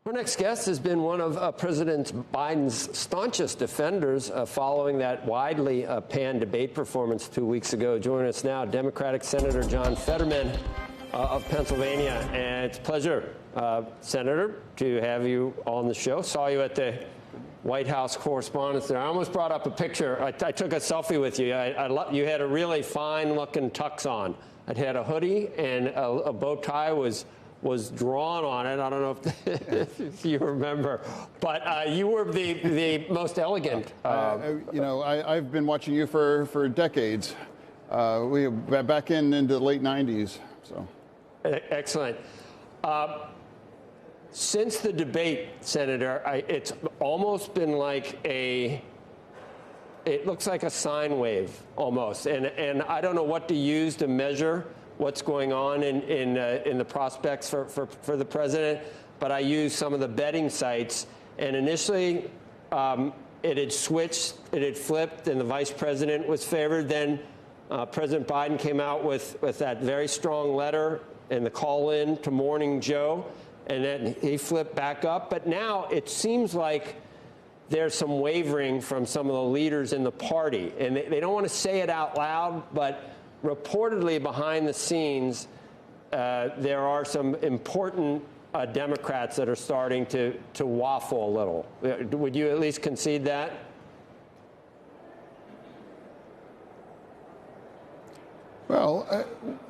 Our next guest has been one of President Biden's staunchest defenders following that widely panned debate performance 2 weeks ago. Joining us now, Democratic Senator John Fetterman of Pennsylvania. And it's a pleasure, Senator, to have you on the show. Saw you at the White House Correspondents' Dinner. I almost brought up a picture. I took a selfie with you. You had a really fine-looking tux on. It had a hoodie and a bow tie was drawn on it. I don't know if you remember, but you were the most elegant. I've been watching you for decades. We back into the late 90s. So excellent. Since the debate, Senator, it's almost been like it looks like a sine wave almost, and I don't know what to use to measure what's going on in the prospects for the president, but I used some of the betting sites, and initially it had switched, it had flipped, and the vice president was favored. Then President Biden came out with that very strong letter and the call in to Morning Joe, and then he flipped back up. But now it seems like there's some wavering from some of the leaders in the party, and they don't want to say it out loud, but reportedly behind the scenes, there are some important Democrats that are starting to waffle a little. Would you at least concede that? Well,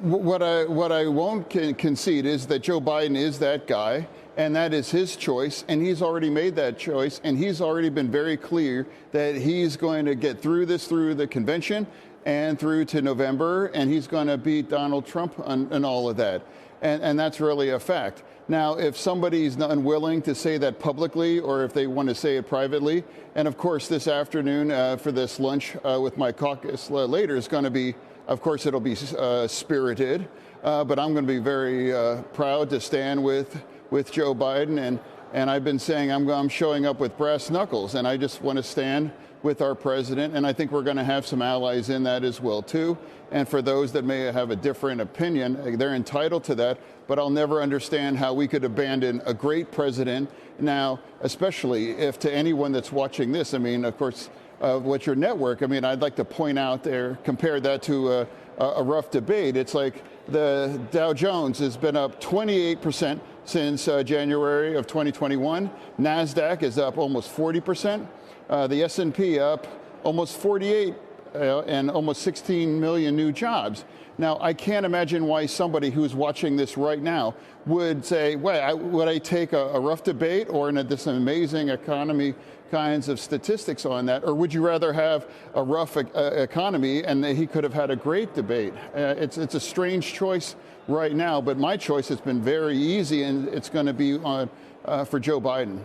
what I won't concede is that Joe Biden is that guy, and that is his choice, and he's already made that choice, and he's already been very clear that he's going to get through the convention and through to November, and he's going to beat Donald Trump on all of that. And that's really a fact. Now, if somebody's unwilling to say that publicly, or if they want to say it privately, and of course this afternoon for this lunch with my caucus later is going to be, of course it'll be spirited, but I'm going to be very proud to stand with Joe Biden, and I've been saying I'm showing up with brass knuckles, and I just want to stand with our president, and I think we're going to have some allies in that as well, too. And for those that may have a different opinion, they're entitled to that, but I'll never understand how we could abandon a great president now, especially if to anyone that's watching this, I mean, of course, what's your network? I mean, I'd like to point out there, compare that to a rough debate. It's like the Dow Jones has been up 28% since January of 2021. NASDAQ is up almost 40%. The S&P up almost 48 and almost 16 million new jobs. Now, I can't imagine why somebody who's watching this right now would say, well, would I take a rough debate or this amazing economy kinds of statistics on that? Or would you rather have a rough economy and he could have had a great debate? It's a strange choice right now, but my choice has been very easy, and it's going to be for Joe Biden.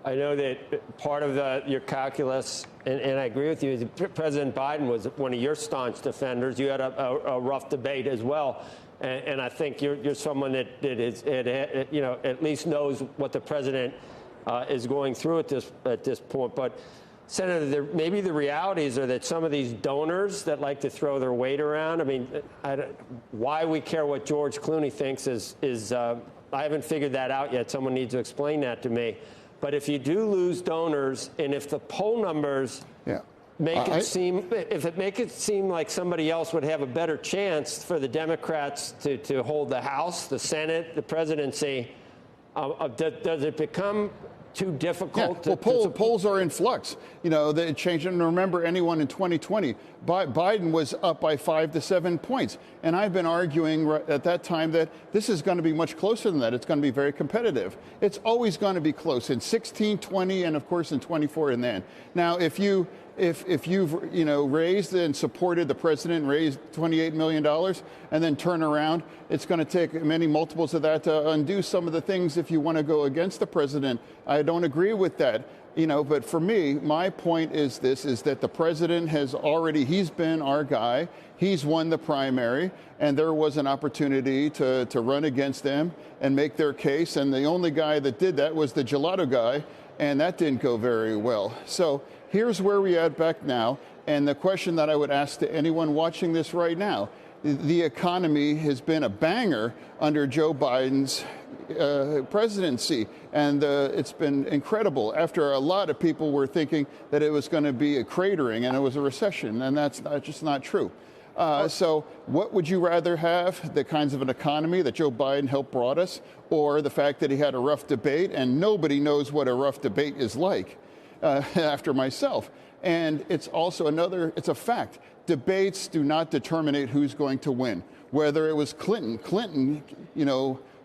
I know that part of your calculus, and I agree with you, President Biden was one of your staunch defenders. You had a rough debate as well, and I think you're someone that is, at least knows what the president is going through at this point. But Senator, maybe the realities are that some of these donors that like to throw their weight around. I mean, why we care what George Clooney thinks is I haven't figured that out yet. Someone needs to explain that to me. But if you do lose donors, and if the poll numbers make it seem like somebody else would have a better chance for the Democrats to hold the House, the Senate, the presidency, does it become too difficult? Yeah. Polls are in flux. They change. And remember, anyone in 2020, Biden was up by 5 to 7 points. And I've been arguing at that time that this is going to be much closer than that. It's going to be very competitive. It's always going to be close in 16, 20, and of course in 24 and then. Now, if you've raised and supported the president, raised $28 million, and then turn around, it's going to take many multiples of that to undo some of the things if you want to go against the president. I don't agree with that. But for me, my point is that the president he's been our guy. He's won the primary, and there was an opportunity to run against them and make their case. And the only guy that did that was the gelato guy, and that didn't go very well. So here's where we are back now. And the question that I would ask to anyone watching this right now, the economy has been a banger under Joe Biden's presidency, and it's been incredible after a lot of people were thinking that it was going to be a cratering and it was a recession, and that's just not true. So what would you rather have, the kinds of an economy that Joe Biden helped brought us, or the fact that he had a rough debate, and nobody knows what a rough debate is like after myself. And it's also it's a fact. Debates do not determine who's going to win. Whether it was Clinton,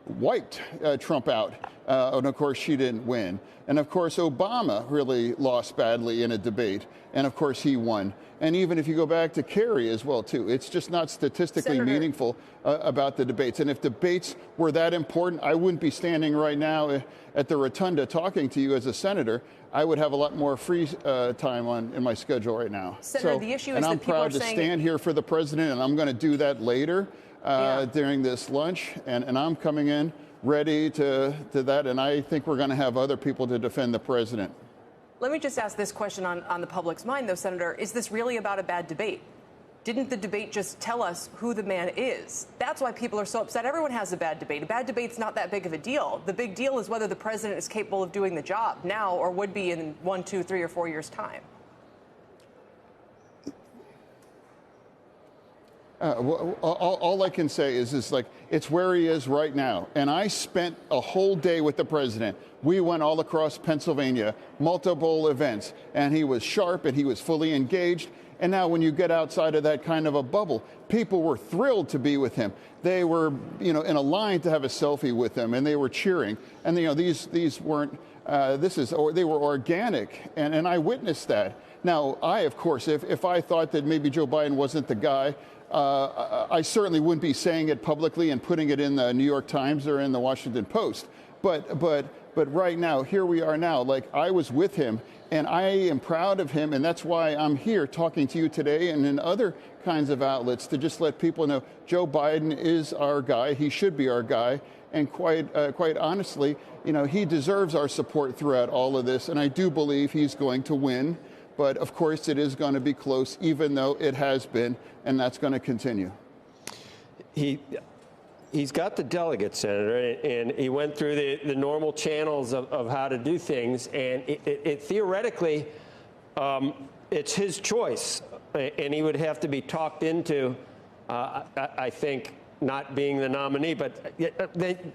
wiped Trump out. And of course, she didn't win. And of course, Obama really lost badly in a debate. And of course, he won. And even if you go back to Kerry as well, too, it's just not statistically meaningful about the debates. And if debates were that important, I wouldn't be standing right now at the rotunda talking to you as a senator. I would have a lot more free time in my schedule right now. Senator, the issue is that people are saying... And I'm proud to stand here for the president, and I'm going to do that later during this lunch. And I'm coming in ready to that, and I think we're going to have other people to defend the president. Let me just ask this question on the public's mind, though, Senator. Is this really about a bad debate? Didn't the debate just tell us who the man is? That's why people are so upset. Everyone has a bad debate. A bad debate's not that big of a deal. The big deal is whether the president is capable of doing the job now or would be in 1, 2, 3, or 4 years' time. All I can say is it's where he is right now. And I spent a whole day with the president. We went all across Pennsylvania, multiple events, and he was sharp and he was fully engaged. And now when you get outside of that kind of a bubble, people were thrilled to be with him. They were, in a line to have a selfie with him, and they were cheering. And, these weren't, they were organic, and I witnessed that. Now, of course, if I thought that maybe Joe Biden wasn't the guy, I certainly wouldn't be saying it publicly and putting it in the New York Times or in the Washington Post. But right now, here we are now. I was with him, and I am proud of him, and that's why I'm here talking to you today and in other kinds of outlets to just let people know Joe Biden is our guy. He should be our guy, and quite honestly, he deserves our support throughout all of this, and I do believe he's going to win. But of course, it is going to be close, even though it has been, and that's going to continue. He's got the delegates, Senator, and he went through the normal channels of how to do things, and it theoretically, it's his choice, and he would have to be talked into, I think, not being the nominee. But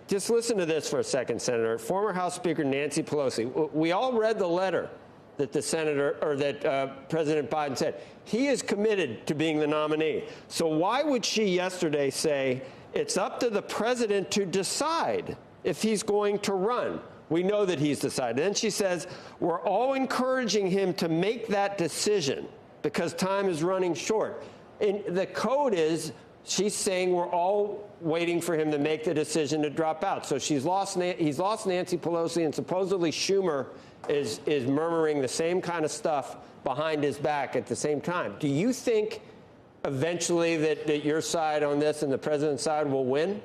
just listen to this for a second, Senator. Former House Speaker Nancy Pelosi, we all read the letter that President Biden said. He is committed to being the nominee. So why would she yesterday say it's up to the president to decide if he's going to run? We know that he's decided. Then she says, we're all encouraging him to make that decision because time is running short. And the code is, she's saying we're all waiting for him to make the decision to drop out. So he's lost Nancy Pelosi, and supposedly Schumer is murmuring the same kind of stuff behind his back at the same time. Do you think eventually that your side on this and the president's side will win?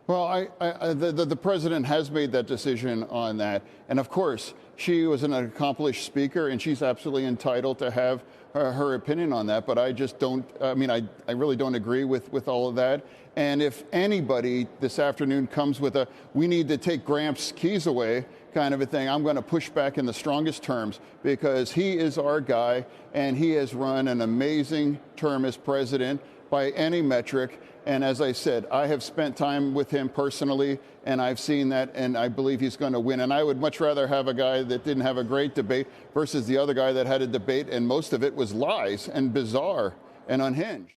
Well, the president has made that decision on that. And of course, she was an accomplished speaker, and she's absolutely entitled to have her opinion on that. But I just don't, I really don't agree with all of that. And if anybody this afternoon comes with a, we need to take Gramps' keys away kind of a thing, I'm going to push back in the strongest terms, because he is our guy, and he has run an amazing term as president by any metric. And as I said, I have spent time with him personally, and I've seen that, and I believe he's going to win. And I would much rather have a guy that didn't have a great debate versus the other guy that had a debate, and most of it was lies and bizarre and unhinged.